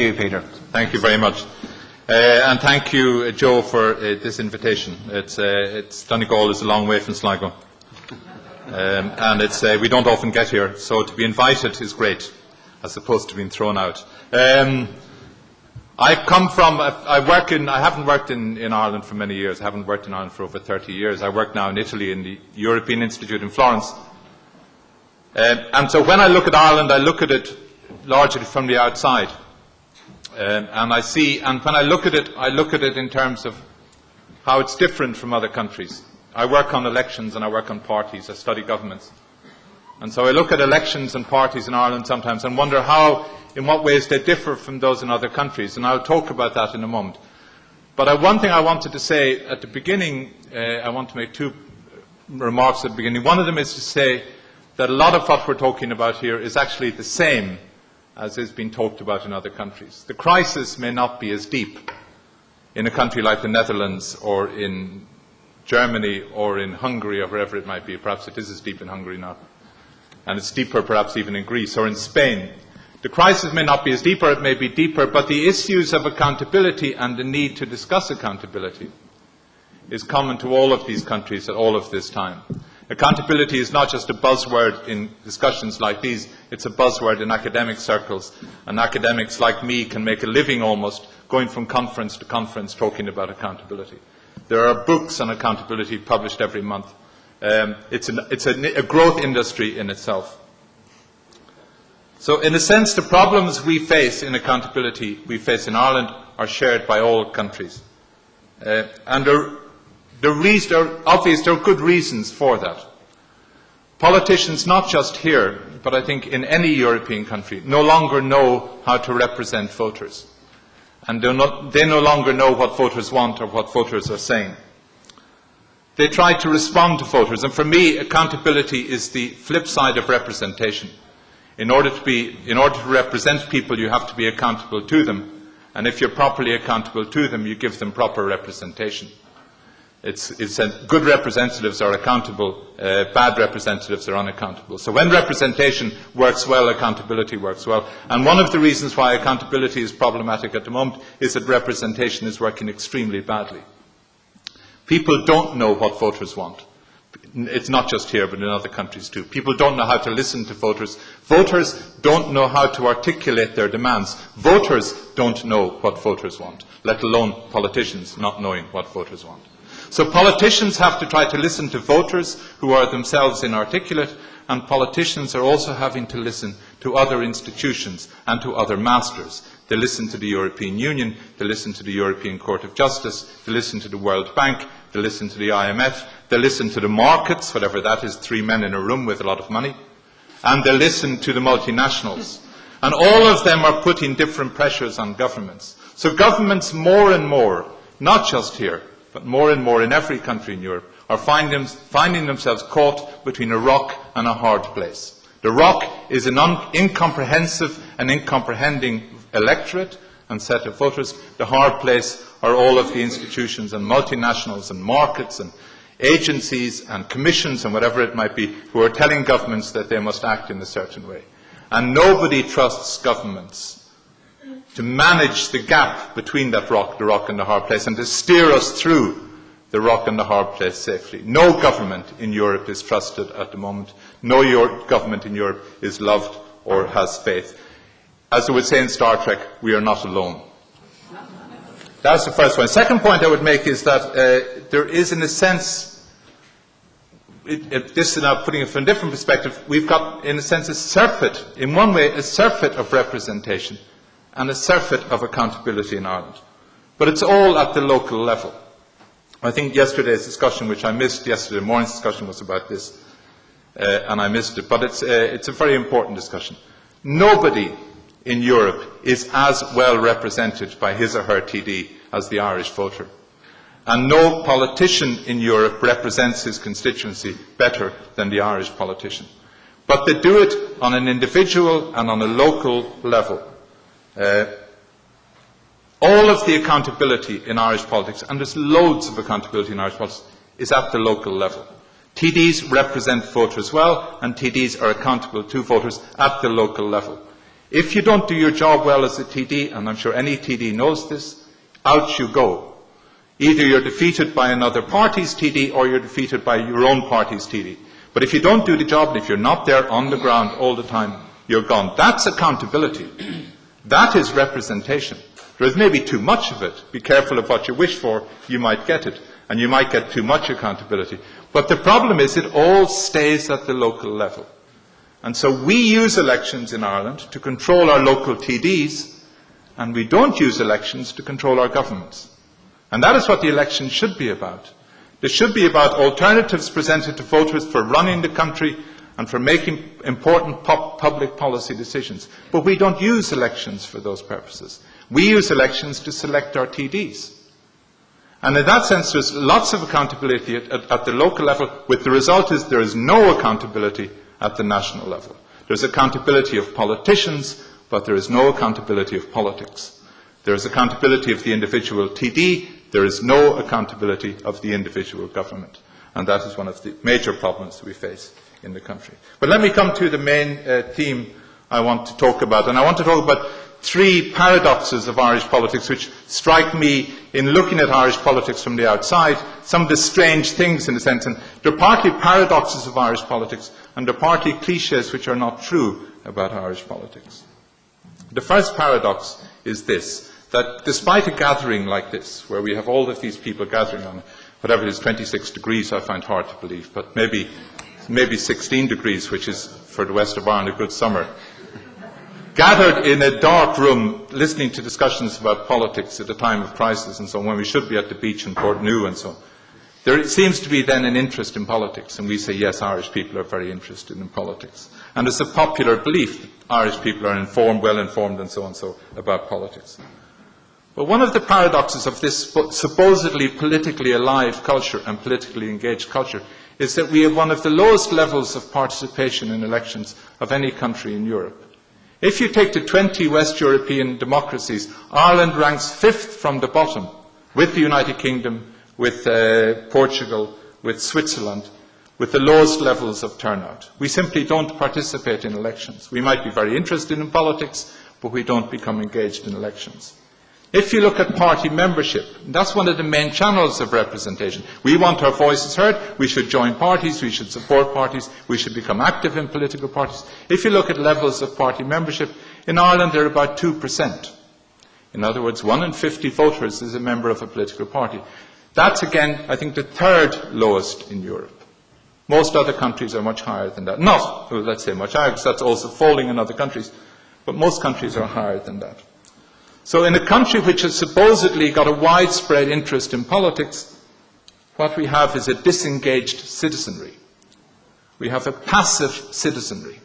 you, Peter. Thank you very much. And thank you, Joe, for this invitation. It's Donegal is a long way from Sligo. And we don't often get here, so to be invited is great, as opposed to being thrown out. I haven't worked in Ireland for many years. I haven't worked in Ireland for over 30 years. I work now in Italy in the European Institute in Florence. And so when I look at Ireland, I look at it largely from the outside. And when I look at it in terms of how it's different from other countries. I work on elections and I work on parties. I study governments. And so I look at elections and parties in Ireland sometimes and wonder in what ways they differ from those in other countries. And I'll talk about that in a moment. But one thing I wanted to say at the beginning, I want to make two remarks at the beginning. One of them is to say that a lot of what we're talking about here is actually the same as is being talked about in other countries. The crisis may not be as deep in a country like the Netherlands or in Germany or in Hungary or wherever it might be. Perhaps it is as deep in Hungary now. And it's deeper perhaps even in Greece or in Spain. The crisis may not be as deep, or it may be deeper, but the issues of accountability and the need to discuss accountability is common to all of these countries at all of this time. Accountability is not just a buzzword in discussions like these, it's a buzzword in academic circles, and academics like me can make a living almost going from conference to conference talking about accountability. There are books on accountability published every month. It's a growth industry in itself. So in a sense, the problems we face in accountability, we face in Ireland, are shared by all countries. And there are good reasons for that. Politicians, not just here, but I think in any European country, no longer know how to represent voters. And they no longer know what voters want or what voters are saying. They try to respond to voters. And for me, accountability is the flip side of representation. In order to represent people, you have to be accountable to them. And if you're properly accountable to them, you give them proper representation. Good representatives are accountable, bad representatives are unaccountable. So when representation works well, accountability works well. And one of the reasons why accountability is problematic at the moment is that representation is working extremely badly. People don't know what voters want. It's not just here, but in other countries too. People don't know how to listen to voters. Voters don't know how to articulate their demands. Voters don't know what voters want, let alone politicians not knowing what voters want. So politicians have to try to listen to voters who are themselves inarticulate, and politicians are also having to listen to other institutions and to other masters. They listen to the European Union, they listen to the European Court of Justice, they listen to the World Bank, they listen to the IMF, they listen to the markets, whatever that is, 3 men in a room with a lot of money, and they listen to the multinationals. And all of them are putting different pressures on governments. So governments more and more, not just here, but more and more in every country in Europe, are finding themselves caught between a rock and a hard place. The rock is an incomprehensive and incomprehending electorate and set of voters. The hard place are all of the institutions and multinationals and markets and agencies and commissions and whatever it might be, who are telling governments that they must act in a certain way. And nobody trusts governments to manage the gap between the rock and the hard place, and to steer us through the rock and the hard place safely. No government in Europe is trusted at the moment. No government in Europe is loved or has faith. As they would say in Star Trek, we are not alone. That's the first point. Second point I would make is that there is, in a sense, this is now putting it from a different perspective, we've got, in a sense, a surfeit, in one way, a surfeit of representation and a surfeit of accountability in Ireland. But it's all at the local level. I think yesterday's discussion, which I missed, yesterday morning's discussion was about this, and I missed it, but it's a very important discussion. Nobody in Europe is as well represented by his or her TD as the Irish voter. And no politician in Europe represents his constituency better than the Irish politician. But they do it on an individual and on a local level. All of the accountability in Irish politics, and there's loads of accountability in Irish politics, is at the local level. TDs represent voters well, and TDs are accountable to voters at the local level. If you don't do your job well as a TD, and I'm sure any TD knows this, out you go. Either you're defeated by another party's TD or you're defeated by your own party's TD. But if you don't do the job, and if you're not there on the ground all the time, you're gone. That's accountability. That is representation. There is maybe too much of it. Be careful of what you wish for. You might get it. And you might get too much accountability. But the problem is it all stays at the local level. And so we use elections in Ireland to control our local TDs, and we don't use elections to control our governments. And that is what the election should be about. It should be about alternatives presented to voters for running the country and for making important public policy decisions. But we don't use elections for those purposes. We use elections to select our TDs. And in that sense, there's lots of accountability at the local level, with the result is there is no accountability at the national level. There's accountability of politicians, but there is no accountability of politics. There is accountability of the individual TD, there is no accountability of the individual government. And that is one of the major problems we face in the country. But let me come to the main theme I want to talk about. And I want to talk about three paradoxes of Irish politics which strike me in looking at Irish politics from the outside, some of the strange things in a sense. And they're partly paradoxes of Irish politics, and they're partly cliches which are not true about Irish politics. The first paradox is this, that despite a gathering like this, where we have all of these people gathering on whatever it is, 26 degrees, I find hard to believe, but maybe 16 degrees, which is for the west of Ireland a good summer, gathered in a dark room listening to discussions about politics at a time of crisis and so on, when we should be at the beach in Portneuf and so on. There seems to be then an interest in politics, and we say, yes, Irish people are very interested in politics. And it's a popular belief that Irish people are informed, well informed and so on so about politics. But one of the paradoxes of this supposedly politically alive culture and politically engaged culture is that we have one of the lowest levels of participation in elections of any country in Europe. If you take the 20 West European democracies, Ireland ranks 5th from the bottom, with the United Kingdom, with Portugal, with Switzerland, with the lowest levels of turnout. We simply don't participate in elections. We might be very interested in politics, but we don't become engaged in elections. If you look at party membership, that's one of the main channels of representation. We want our voices heard, we should join parties, we should support parties, we should become active in political parties. If you look at levels of party membership, in Ireland they're about 2%. In other words, 1 in 50 voters is a member of a political party. That's, again, I think, the third lowest in Europe. Most other countries are much higher than that. Not, well, let's say much higher, because that's also falling in other countries, but most countries are higher than that. So in a country which has supposedly got a widespread interest in politics, what we have is a disengaged citizenry. We have a passive citizenry.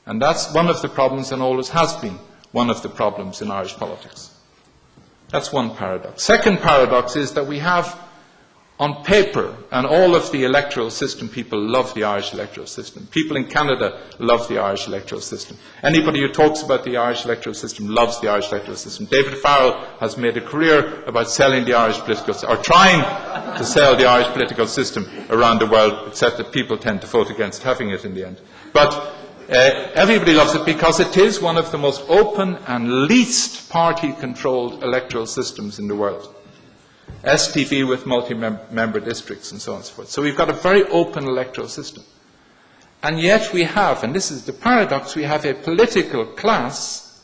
And that's one of the problems, and always has been one of the problems in Irish politics. That's one paradox. Second paradox is that we have, on paper, and all of the electoral system, people love the Irish electoral system. People in Canada love the Irish electoral system. Anybody who talks about the Irish electoral system loves the Irish electoral system. David Farrell has made a career about selling the Irish political system, or trying to sell the Irish political system around the world, except that people tend to vote against having it in the end. But everybody loves it because it is one of the most open and least party-controlled electoral systems in the world. STV with multi-member districts and so on and so forth. So we've got a very open electoral system. And yet we have, and this is the paradox, we have a political class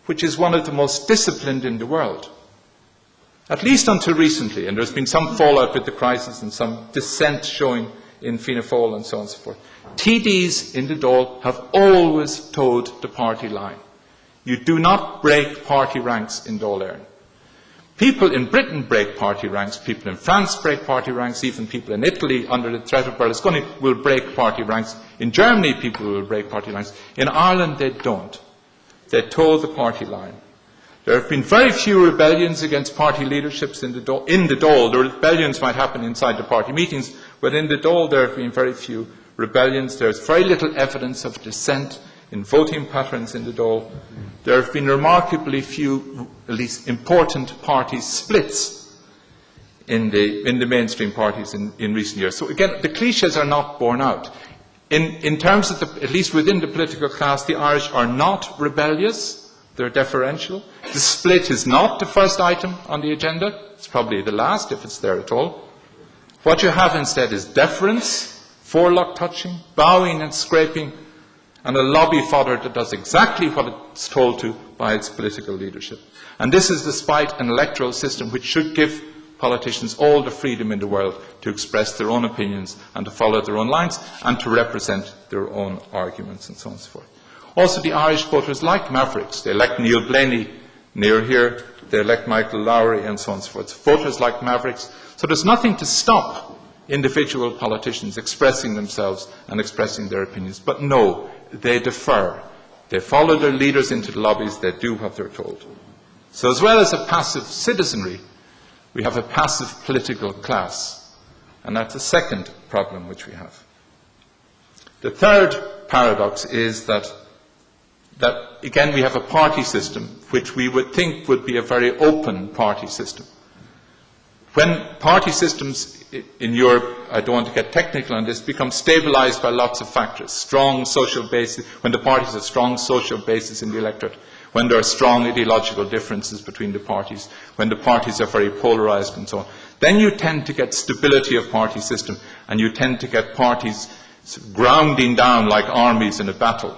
which is one of the most disciplined in the world. At least until recently, and there's been some fallout with the crisis and some dissent showing in Fianna Fáil and so on and so forth. TDs in the Dáil have always toed the party line. You do not break party ranks in Dáil Éireann. People in Britain break party ranks, people in France break party ranks, even people in Italy under the threat of Berlusconi will break party ranks. In Germany, people will break party ranks. In Ireland, they don't. They toe the party line. There have been very few rebellions against party leaderships in the Dáil. The rebellions might happen inside the party meetings, but in the Dáil there have been very few rebellions. There's very little evidence of dissent in voting patterns in the Dáil. There have been remarkably few, at least important party splits in the mainstream parties in recent years. So again, the cliches are not borne out. In terms of, at least within the political class, the Irish are not rebellious, they're deferential. The split is not the first item on the agenda, it's probably the last if it's there at all. What you have instead is deference, forelock touching, bowing and scraping, and a lobby fodder that does exactly what it's told to by its political leadership. And this is despite an electoral system which should give politicians all the freedom in the world to express their own opinions and to follow their own lines and to represent their own arguments and so on and so forth. Also, the Irish voters like mavericks. They elect Neil Blaney near here, they elect Michael Lowry and so on and so forth. Voters like mavericks. So there's nothing to stop individual politicians expressing themselves and expressing their opinions. But no, they defer. They follow their leaders into the lobbies, they do what they're told. So as well as a passive citizenry, we have a passive political class. And that's the second problem which we have. The third paradox is that again, we have a party system which we would think would be a very open party system. When party systems in Europe, I don't want to get technical on this, become stabilized by lots of factors, strong social basis, when the parties have strong social basis in the electorate, when there are strong ideological differences between the parties, when the parties are very polarized and so on, then you tend to get stability of party system and you tend to get parties grounding down like armies in a battle.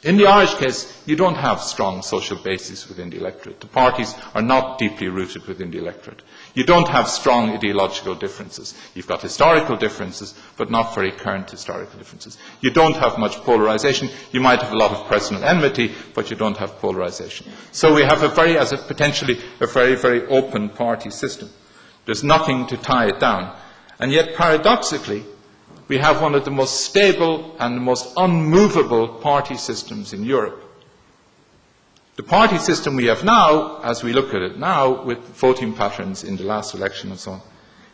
In the Irish case, you don't have strong social bases within the electorate. The parties are not deeply rooted within the electorate. You don't have strong ideological differences. You've got historical differences, but not very current historical differences. You don't have much polarization. You might have a lot of personal enmity, but you don't have polarization. So we have potentially a very, very open party system. There's nothing to tie it down. And yet, paradoxically, we have one of the most stable and the most unmovable party systems in Europe. The party system we have now, as we look at it now, with voting patterns in the last election and so on,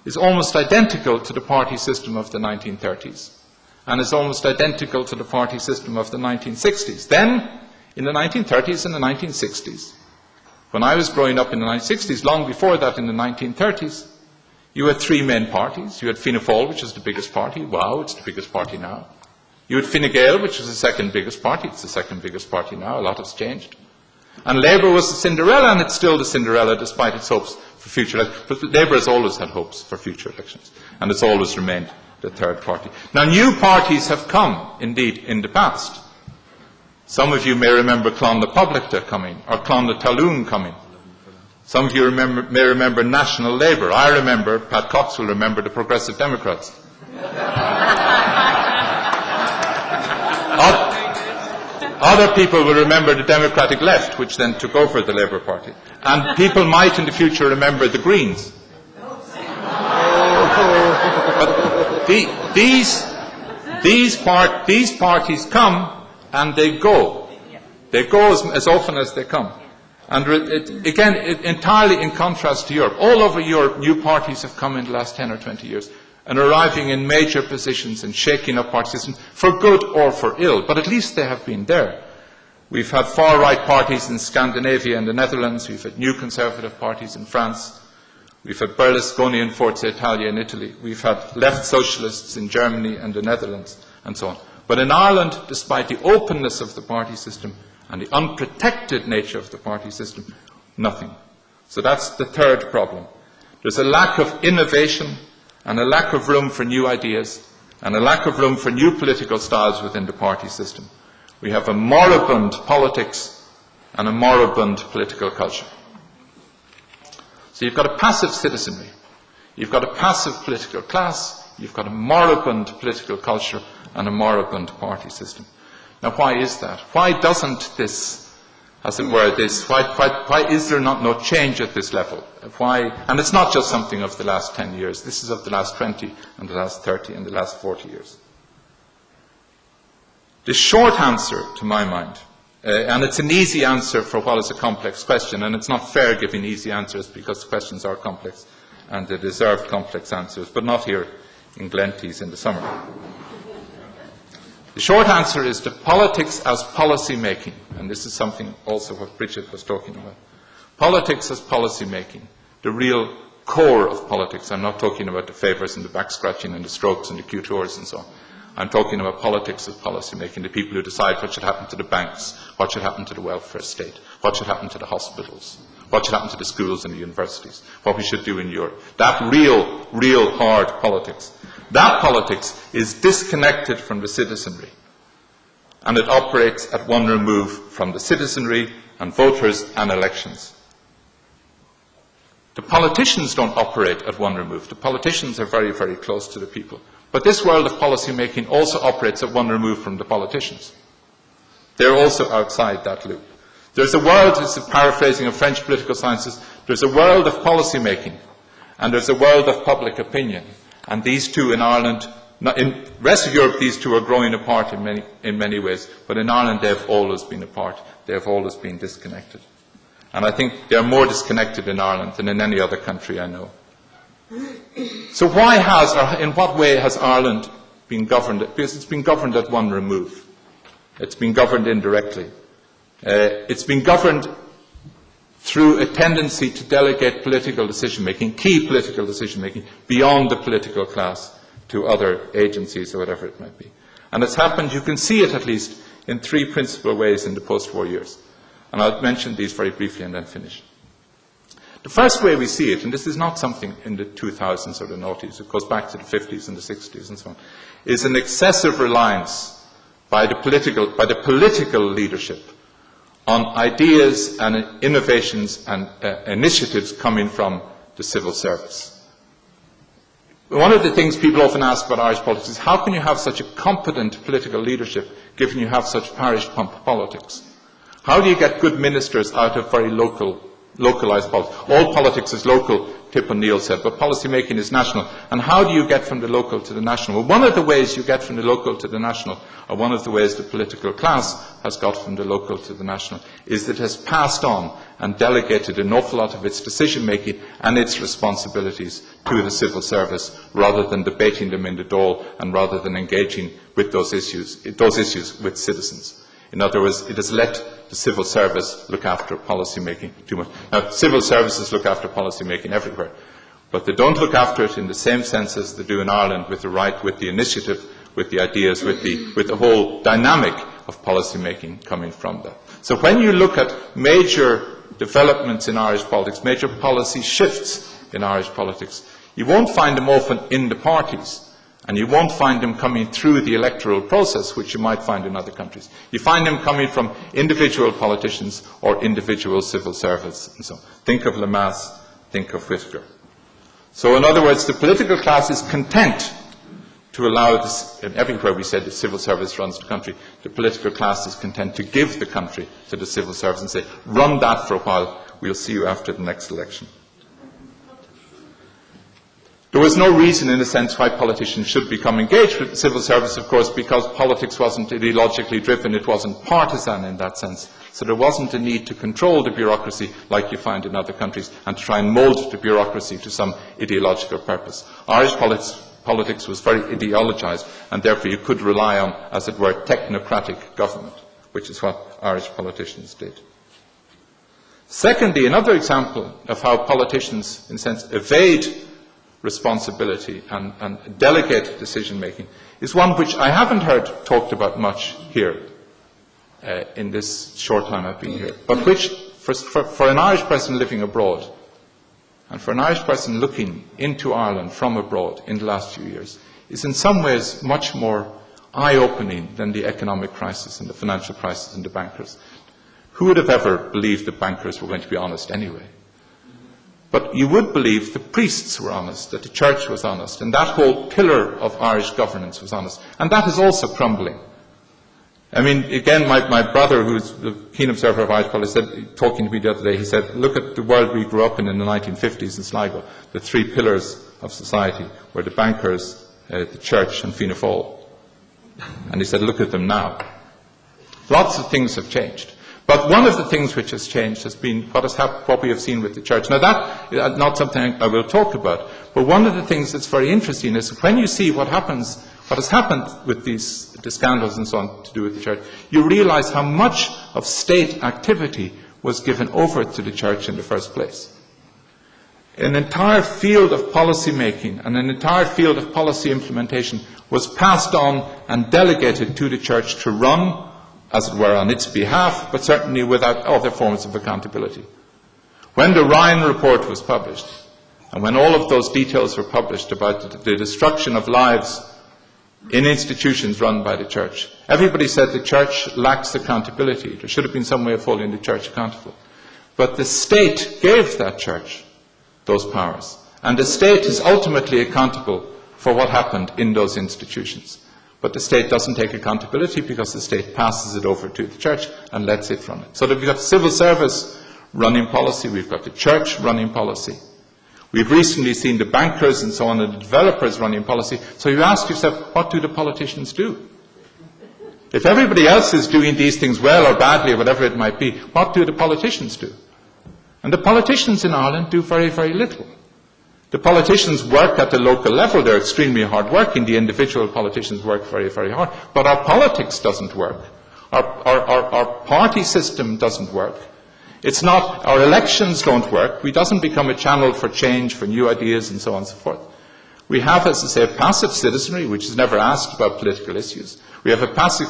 is almost identical to the party system of the 1930s, and is almost identical to the party system of the 1960s. Then, in the 1930s and the 1960s, when I was growing up in the 1960s, long before that in the 1930s, you had three main parties. You had Fianna Fáil, which is the biggest party. Wow, it's the biggest party now. You had Fine Gael, which was the second biggest party. It's the second biggest party now. A lot has changed. And Labour was the Cinderella, and it's still the Cinderella despite its hopes for future elections. But Labour has always had hopes for future elections, and it's always remained the third party. Now, new parties have come, indeed, in the past. Some of you may remember Clon na Poblachta coming, or Clon na Talún coming. Some of you may remember National Labour. I remember, Pat Cox will remember, the Progressive Democrats. Other people will remember the Democratic Left, which then took over the Labour Party. And people might in the future remember the Greens. But these parties come and they go. They go as often as they come. And entirely in contrast to Europe. All over Europe, new parties have come in the last 10 or 20 years and arriving in major positions and shaking up party systems for good or for ill. But at least they have been there. We've had far-right parties in Scandinavia and the Netherlands. We've had new conservative parties in France. We've had Berlusconi and Forza Italia in Italy. We've had left socialists in Germany and the Netherlands and so on. But in Ireland, despite the openness of the party system, and the unprotected nature of the party system, nothing. So that's the third problem. There's a lack of innovation and a lack of room for new ideas and a lack of room for new political styles within the party system. We have a moribund politics and a moribund political culture. So you've got a passive citizenry, you've got a passive political class, you've got a moribund political culture and a moribund party system. Now, why is that? Why doesn't this, as it were, why is there no change at this level? Why? And it's not just something of the last 10 years. This is of the last 20 and the last 30 and the last 40 years. The short answer, to my mind, and it's an easy answer for what is a complex question, and it's not fair giving easy answers because questions are complex and they deserve complex answers, but not here in Glentees in the summer. The short answer is that politics as policy making, and this is something also what Bridget was talking about. Politics as policy making, the real core of politics. I'm not talking about the favours and the back scratching and the strokes and the Q tours and so on. I'm talking about politics as policy making, the people who decide what should happen to the banks, what should happen to the welfare state, what should happen to the hospitals, what should happen to the schools and the universities, what we should do in Europe. That real hard politics. That politics is disconnected from the citizenry, and it operates at one remove from the citizenry and voters and elections. The politicians don't operate at one remove. The politicians are very, very close to the people. But this world of policy making also operates at one remove from the politicians. They're also outside that loop. There's a world, this is a paraphrasing of French political sciences, there's a world of policy making and there's a world of public opinion. And these two in Ireland, in the rest of Europe, these two are growing apart in many ways. But in Ireland, they've always been apart. They've always been disconnected. And I think they're more disconnected in Ireland than in any other country I know. So why has, or in what way has Ireland been governed? Because it's been governed at one remove. It's been governed indirectly. It's been governed through a tendency to delegate political decision-making, key political decision-making, beyond the political class to other agencies or whatever it might be. And it's happened, you can see it at least, in three principal ways in the post-war years. And I'll mention these very briefly and then finish. The first way we see it, and this is not something in the 2000s or the noughties, it goes back to the 50s and the 60s and so on, is an excessive reliance by the political leadership on ideas and innovations and initiatives coming from the civil service. One of the things people often ask about Irish politics is how can you have such a competent political leadership given you have such parish pump politics? How do you get good ministers out of very localised politics? All politics is local, Tip O'Neill said, but policy making is national. And how do you get from the local to the national? Well, one of the ways you get from the local to the national, or one of the ways the political class has got from the local to the national, is that it has passed on and delegated an awful lot of its decision making and its responsibilities to the civil service, rather than debating them in the Dáil and rather than engaging with those issues with citizens. In other words, it has let the civil service look after policy making too much. Now, civil services look after policy making everywhere, but they don't look after it in the same sense as they do in Ireland, with the right, with the initiative, with the ideas, with the whole dynamic of policy making coming from that. So when you look at major developments in Irish politics, major policy shifts in Irish politics, you won't find them often in the parties. And you won't find them coming through the electoral process, which you might find in other countries. You find them coming from individual politicians or individual civil servants and so on. Think of Lemass, think of Whitaker. So in other words, the political class is content to allow this, and everywhere we said the civil service runs the country, the political class is content to give the country to the civil service and say, run that for a while, we'll see you after the next election. There was no reason, in a sense, why politicians should become engaged with the civil service, of course, because politics wasn't ideologically driven, it wasn't partisan in that sense. So there wasn't a need to control the bureaucracy like you find in other countries and to try and mould the bureaucracy to some ideological purpose. Irish politics was very ideologised, and therefore you could rely on, as it were, technocratic government, which is what Irish politicians did. Secondly, another example of how politicians, in a sense, evade responsibility and delegate decision-making is one which I haven't heard talked about much here in this short time I've been here, but which, for an Irish person living abroad and for an Irish person looking into Ireland from abroad in the last few years, is in some ways much more eye-opening than the economic crisis and the financial crisis and the bankers. Who would have ever believed that bankers were going to be honest anyway? But you would believe the priests were honest, that the church was honest, and that whole pillar of Irish governance was honest. And that is also crumbling. I mean, again, my brother, who's the keen observer of Irish politics, said, talking to me the other day, he said, look at the world we grew up in the 1950s in Sligo. The three pillars of society were the bankers, the church, and Fianna Fáil. And he said, look at them now. Lots of things have changed. But one of the things which has changed has been what we have seen with the church. Now that is not something I will talk about, but one of the things that's very interesting is when you see what has happened with the scandals and so on to do with the church, you realise how much of state activity was given over to the church in the first place. an entire field of policy making and an entire field of policy implementation was passed on and delegated to the Church to run, as it were, on its behalf, but certainly without other forms of accountability. When the Ryan report was published, and when all of those details were published about the destruction of lives in institutions run by the Church, everybody said the Church lacks accountability. There should have been some way of holding the Church accountable. But the state gave that Church those powers. And the state is ultimately accountable for what happened in those institutions. But the state doesn't take accountability because the state passes it over to the Church and lets it run it. So that we've got civil service running policy, we've got the Church running policy. We've recently seen the bankers and so on, and the developers running policy. So you ask yourself, what do the politicians do? If everybody else is doing these things well or badly or whatever it might be, what do the politicians do? And the politicians in Ireland do very, very little. The politicians work at the local level. They're extremely hard working. The individual politicians work very, very hard. But our politics doesn't work. Our party system doesn't work. It's not, our elections don't work. We doesn't become a channel for change, for new ideas, and so on and so forth. We have, as I say, a passive citizenry, which is never asked about political issues. We have a passive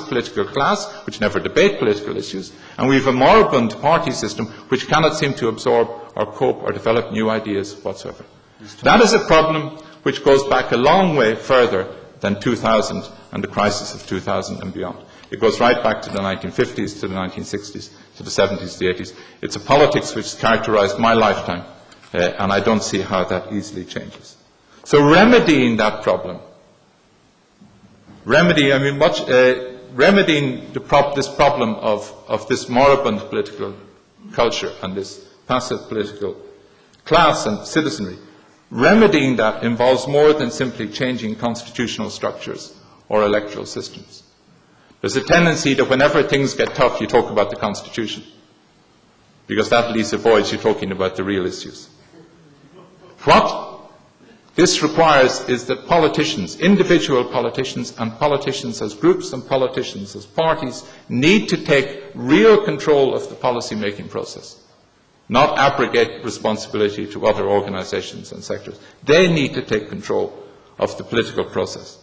political class, which never debate political issues. And we have a moribund party system, which cannot seem to absorb or cope or develop new ideas whatsoever. That is a problem which goes back a long way further than 2000 and the crisis of 2000 and beyond. It goes right back to the 1950s, to the 1960s, to the 70s, the 80s. It's a politics which has characterized my lifetime, and I don't see how that easily changes. So remedying that problem, remedying this problem of this moribund political culture and this passive political class and citizenry, remedying that involves more than simply changing constitutional structures or electoral systems. There's a tendency that whenever things get tough, you talk about the Constitution, because that at least avoids you talking about the real issues. What this requires is that politicians, individual politicians and politicians as groups and politicians as parties, need to take real control of the policy-making process, not abrogate responsibility to other organisations and sectors. They need to take control of the political process.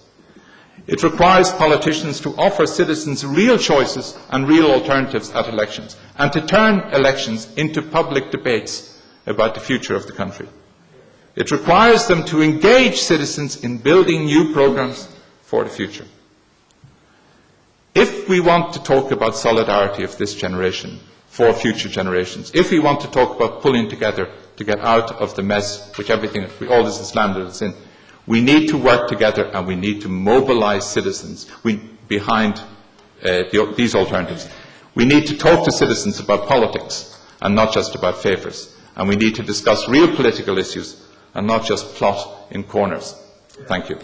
It requires politicians to offer citizens real choices and real alternatives at elections, and to turn elections into public debates about the future of the country. It requires them to engage citizens in building new programmes for the future. If we want to talk about solidarity of this generation for future generations, if we want to talk about pulling together to get out of the mess which all this has landed us in, we need to work together and we need to mobilise citizens behind these alternatives. We need to talk to citizens about politics and not just about favours. And we need to discuss real political issues and not just plot in corners. Thank you.